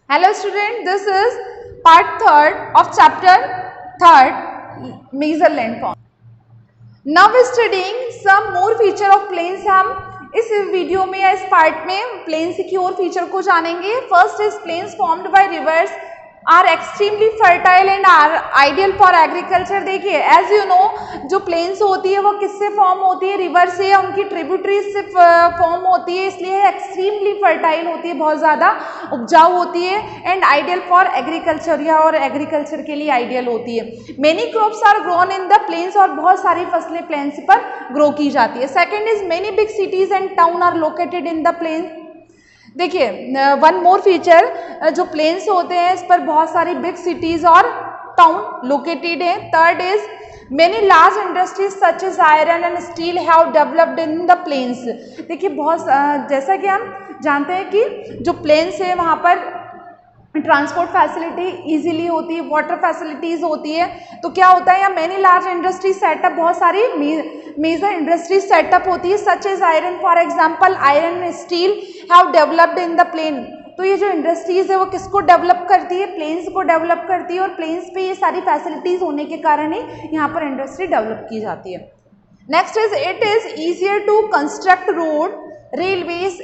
Hello student, this is part 3rd of chapter 3rd major landform. Now we studying some more feature of plains. हम इस video में या इस part में planes की और फीचर को जानेंगे. First is plains formed by rivers are extremely fertile and are ideal for agriculture. देखिए एज यू नो जो प्लेन्स होती है वो किससे फॉर्म होती है, रिवर से या उनकी ट्रिब्यूटरीज से फॉर्म होती है, इसलिए एक्सट्रीमली फर्टाइल होती है, बहुत ज़्यादा उपजाऊ होती है एंड आइडियल फॉर एग्रीकल्चर या और एग्रीकल्चर के लिए आइडियल होती है. Many crops are grown in the plains और बहुत सारी फसलें प्लेन्स पर ग्रो की जाती है. Second is many big cities and town are located in the plains. देखिए वन मोर फीचर जो प्लेन्स होते हैं इस पर बहुत सारी बिग सिटीज और टाउन लोकेटेड है. Third is many large industries such as iron and steel have developed in the plains. देखिए बहुत जैसा कि हम जानते हैं कि जो प्लेन्स है वहाँ पर ट्रांसपोर्ट फैसिलिटी इजीली होती है, वाटर फैसिलिटीज़ होती है. तो क्या होता है यहाँ मेनी लार्ज इंडस्ट्री सेटअप, बहुत सारी मेजर इंडस्ट्री सेटअप होती है. Such as iron for example iron steel have developed in the plain. तो ये जो इंडस्ट्रीज़ है वो किसको डेवलप करती है, प्लेन्स को डेवलप करती है और प्लेन्स पे ये सारी फैसिलिटीज़ होने के कारण ही यहाँ पर इंडस्ट्री डेवलप की जाती है. Next is it is easier to construct road, railways,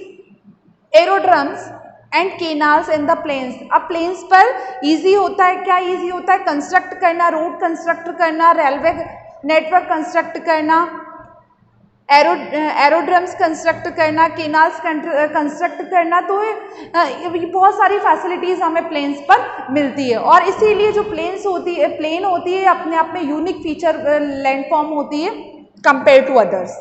aerodromes and canals in the plains. अब प्लेन्स पर इजी होता है, क्या इजी होता है, कंस्ट्रक्ट करना, रोड कंस्ट्रक्ट करना, रेलवे नेटवर्क कंस्ट्रक्ट करना, एरोड्रम्स कंस्ट्रक्ट करना, केनाल्स कंस्ट्रक्ट करना. तो ये बहुत सारी फैसिलिटीज़ हमें प्लेन्स पर मिलती है और इसीलिए जो प्लेन्स होती है, प्लेन होती है अपने आप में यूनिक फीचर लैंडफॉर्म होती है compare to others.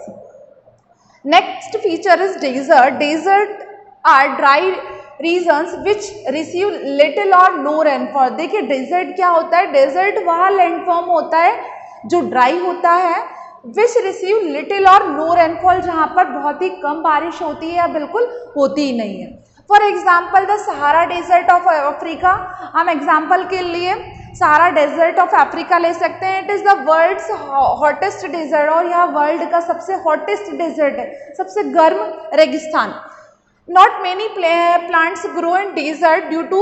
Next feature is desert. Desert are dry regions which receive little और नो रेनफॉल. देखिए डेजर्ट क्या होता है, डेजर्ट वह लैंडफॉर्म होता है जो ड्राई होता है, विच रिसीव लिटिल और नो रेनफॉल, जहाँ पर बहुत ही कम बारिश होती है या बिल्कुल होती ही नहीं है. For example the Sahara desert of Africa. हम एग्जाम्पल के लिए सहारा डेजर्ट ऑफ अफ्रीका ले सकते हैं. It is the world's hottest desert और यह वर्ल्ड का सबसे हॉटेस्ट डेजर्ट है, सबसे गर्म रेगिस्तान. Not many plants grow in desert due to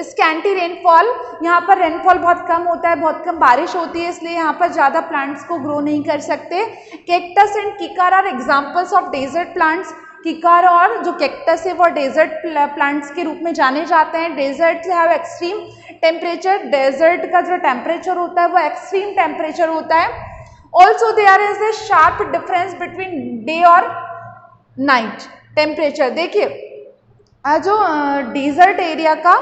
scanty rainfall. यहाँ पर रेनफॉल बहुत कम होता है, बहुत कम बारिश होती है, इसलिए यहाँ पर ज़्यादा प्लांट्स को ग्रो नहीं कर सकते. Cactus and kikar are examples of desert plants. किकार और जो कैक्टस है वो डेजर्ट प्लांट्स के रूप में जाने जाते हैं. Desert have extreme temperature. Desert का जो टेम्परेचर होता है वो एक्सट्रीम टेम्परेचर होता है. Also there is a sharp difference between day और नाइट टेम्परेचर. देखिए जो डेजर्ट एरिया का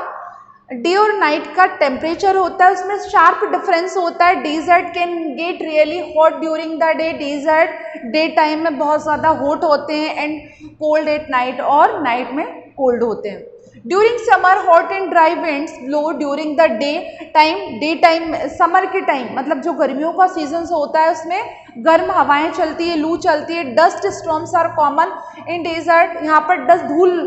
डे और नाइट का टेम्परेचर होता है उसमें शार्प डिफरेंस होता है. Desert can get really hot during the day. Desert day time में बहुत ज़्यादा हॉट होते हैं एंड कोल्ड एट नाइट, और नाइट में कोल्ड होते हैं. During summer hot and dry winds blow during the day time. Day time summer के टाइम मतलब जो गर्मियों का सीजन होता है उसमें गर्म हवाएं चलती है, लू चलती है. Dust storms are common in desert. यहाँ पर डस्ट धूल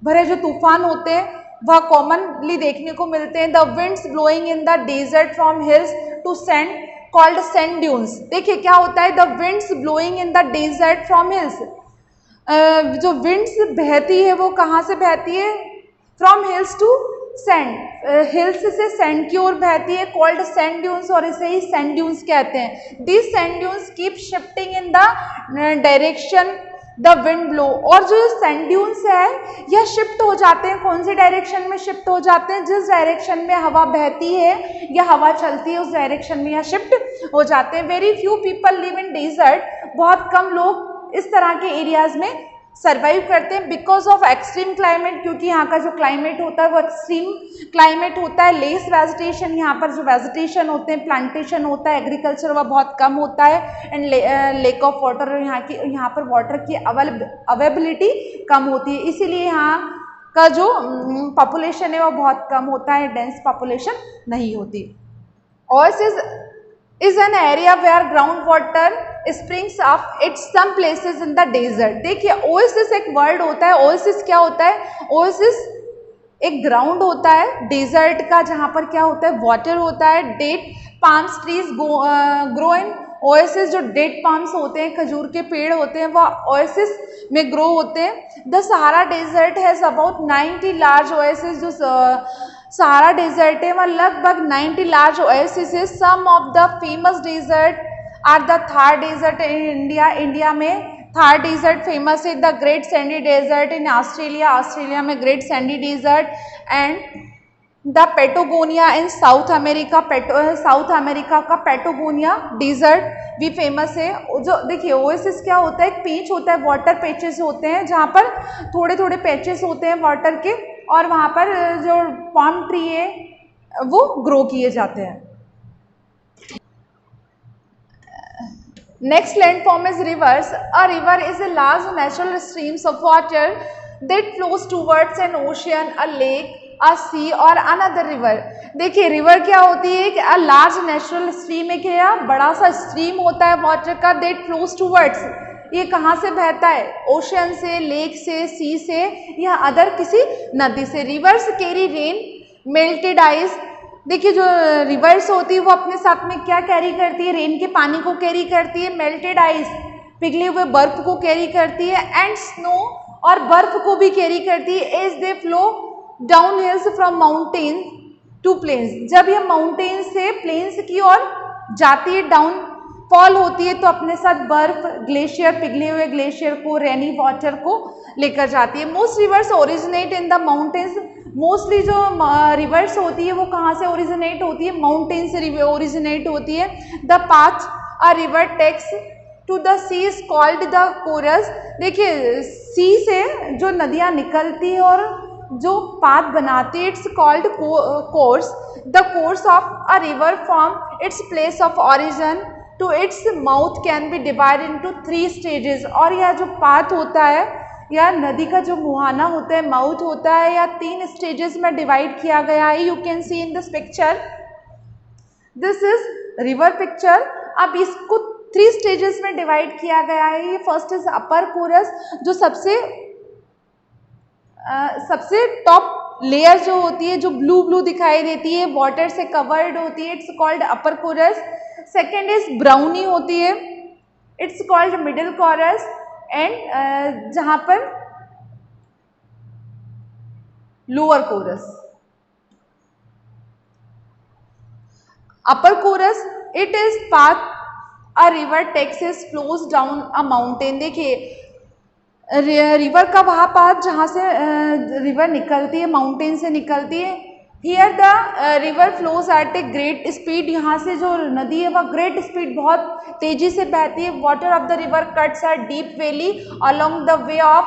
भरे जो तूफान होते हैं वह कॉमनली देखने को मिलते हैं. The winds blowing in the desert from hills to sand called sand dunes. देखिए क्या होता है, the winds blowing in the desert from hills. जो विंड्स बहती है वो कहाँ से बहती है, from hills to sand. Hills से सैंड की ओर बहती है, कॉल्ड सैंड ड्यून्स, और इसे ही सैंड ड्यून्स कहते हैं. This sand dunes keep shifting in the direction the wind blow. और जो सैंड ड्यून्स है यह शिफ्ट हो जाते हैं, कौन सी डायरेक्शन में शिफ्ट हो जाते हैं, जिस डायरेक्शन में हवा बहती है या हवा चलती है उस डायरेक्शन में यह शिफ्ट हो जाते हैं. Very few people live in desert. बहुत कम लोग इस तरह के एरियाज में सर्वाइव करते हैं बिकॉज ऑफ एक्सट्रीम क्लाइमेट, क्योंकि यहाँ का जो क्लाइमेट होता है वो एक्सट्रीम क्लाइमेट होता है. लेस वेजिटेशन, यहाँ पर जो वेजिटेशन होते हैं, प्लांटेशन होता है, एग्रीकल्चर वह बहुत कम होता है. एंड लेक ऑफ वाटर, यहाँ पर वाटर की अवेलेबिलिटी कम होती है, इसीलिए यहाँ का जो पॉपुलेशन है वो बहुत कम होता है, डेंस पॉपुलेशन नहीं होती. और is an area where ground water springs up at some places in the desert. देखिए ओएसिस एक वर्ड होता है. ओएसिस क्या होता है, ओएसिस एक ग्राउंड होता है डेजर्ट का जहाँ पर क्या होता है, वाटर होता है. Date palm trees grow in oasis जो डेट पाम्स होते हैं, खजूर के पेड़ होते हैं, वह ओएसिस में ग्रो होते हैं। The Sahara desert has about 90 large oasis. जो सहारा डेजर्ट है वह लगभग 90 लार्ज ओएसिस है। Some of the famous desert are the Thar desert in India. India में थार डेजर्ट फेमस है। The Great Sandy Desert in Australia, Australia में Great Sandy Desert, and the Patagonia in South America, South America का Patagonia desert भी famous है। जो देखिए oasis क्या होता है, एक पेच होता है, वाटर पैचेस होते हैं जहाँ पर थोड़े थोड़े पैचेस होते हैं वाटर के, और वहाँ पर जो पाम ट्री है वो ग्रो किए जाते हैं। Next landform is rivers. A river is a large natural streams of water that flows towards an ocean, a lake, a sea or another river. देखिए रिवर क्या होती है, कि a large natural stream है, क्या बड़ा सा स्ट्रीम होता है वाटर का, that flows towards, ये कहाँ से बहता है, ओशन से, लेक से, सी से या अदर किसी नदी से। Reverse carry rain, melted ice. देखिए जो रिवर्स होती है वो अपने साथ में क्या कैरी करती है, रेन के पानी को कैरी करती है, मेल्टेड आइस पिघले हुए बर्फ को कैरी करती है, एंड स्नो और बर्फ को भी कैरी करती है। As they flow down hills from mountain to plains. जब ये माउंटेन से प्लेन्स की ओर जाती है, डाउन फॉल होती है, तो अपने साथ बर्फ, ग्लेशियर, पिघले हुए ग्लेशियर को, रेनी वाटर को लेकर जाती है। Most reverse originate in the mountains. Mostly जो रिवर्स होती है वो कहाँ से ओरिजिनेट होती है, माउंटेन से ओरिजिनेट होती है। The path a river takes to the sea is called the course. देखिए सी से जो नदियाँ निकलती है और जो पाथ बनाती है, it's called course. The course of a river from its place of origin to its mouth can be divided into 3 stages. और यह जो पाथ होता है या नदी का जो मुहाना होता है, माउथ होता है, या 3 स्टेजेस में डिवाइड किया गया है। You can see in this picture, this is river picture. अब इसको 3 स्टेजेस में डिवाइड किया गया है। ये फर्स्ट इज अपर कोरस, जो सबसे टॉप लेयर जो होती है, जो ब्लू ब्लू दिखाई देती है, वाटर से कवर्ड होती है, it's called upper course. Second is ब्राउनी होती है, it's called middle course, and जहाँ पर lower course. Upper course, it is path a river takes is flows down a mountain. देखिए रिवर का वहाँ पाथ जहाँ से रिवर निकलती है, माउंटेन से निकलती है। Here the river flows at a great speed. यहाँ से जो नदी है वह ग्रेट स्पीड, बहुत तेजी से बहती है। Water of the river cuts a deep valley along the way of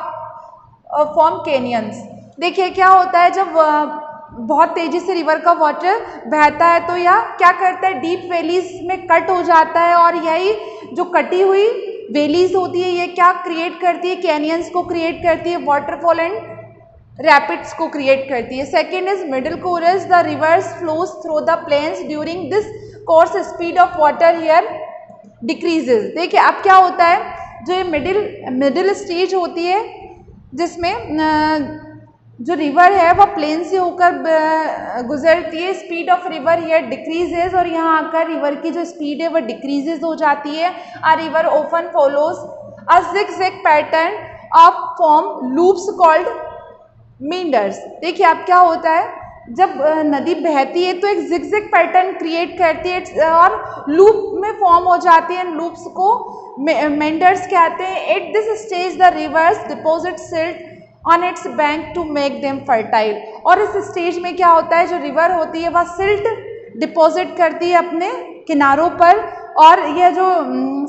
form canyons. देखिए क्या होता है, जब बहुत तेजी से रिवर का वाटर बहता है तो यह क्या करता है, डीप वैलीज में कट हो जाता है, और यही जो कटी हुई वैलीज होती है ये क्या क्रिएट करती है, कैनियंस को क्रिएट करती है, वाटरफॉल एंड रैपिड्स को क्रिएट करती है। Second is middle course, the rivers flows through the plains during this course speed of water here decreases. देखिए अब क्या होता है, जो ये मिडिल स्टेज होती है जिसमें जो रिवर है वह प्लेन से होकर गुजरती है, speed of river here decreases, और यहाँ आकर रिवर की जो स्पीड है वह डिक्रीजेज हो जाती है। A river often follows a zigzag pattern of form loops called meanders. देखिए अब क्या होता है, जब नदी बहती है तो एक zigzag पैटर्न क्रिएट करती है और लूप में फॉर्म हो जाती है। लूप्स को मेंडर्स कहते हैं। At this stage the rivers deposit silt on its bank to make them fertile. और इस स्टेज में क्या होता है, जो रिवर होती है वह सिल्ट डिपॉजिट करती है अपने किनारों पर, और यह जो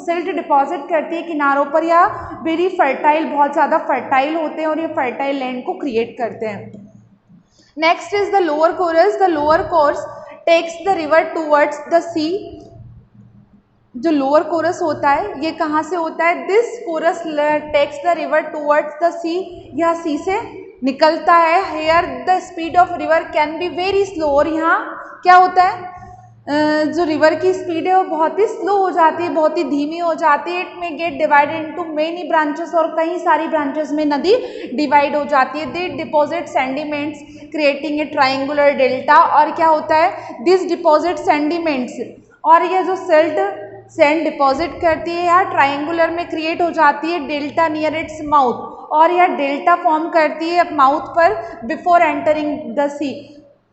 सिल्ट डिपॉजिट करती है किनारों पर, या वेरी फर्टाइल, बहुत ज़्यादा फर्टाइल होते हैं और ये फर्टाइल लैंड को क्रिएट करते हैं। Next is the lower course. The lower course takes the river towards the sea. जो लोअर कोरस होता है ये कहाँ से होता है, this course takes the river towards the sea, यह सी से निकलता है। Here the speed of river can be very slow. और यहाँ क्या होता है, जो रिवर की स्पीड है वो बहुत ही स्लो हो जाती है, बहुत ही धीमी हो जाती है। इट में gate divided into many branches, और कई सारी ब्रांचेस में नदी डिवाइड हो जाती है। They deposit sediments creating a triangular delta. और क्या होता है, दिस डिपॉजिट सेंडिमेंट्स, और यह जो सिल्ट सैंड डिपॉजिट करती है या ट्रायंगुलर में क्रिएट हो जाती है डेल्टा नियर इट्स माउथ, और यह डेल्टा फॉर्म करती है माउथ पर बिफोर एंटरिंग द सी।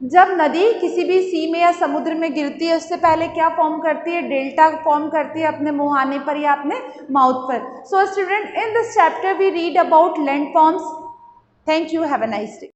जब नदी किसी भी सी में या समुद्र में गिरती है उससे पहले क्या फॉर्म करती है, डेल्टा फॉर्म करती है अपने मुहाने पर या अपने माउथ पर। So student, in this chapter we read about landforms. Thank you, have a nice day.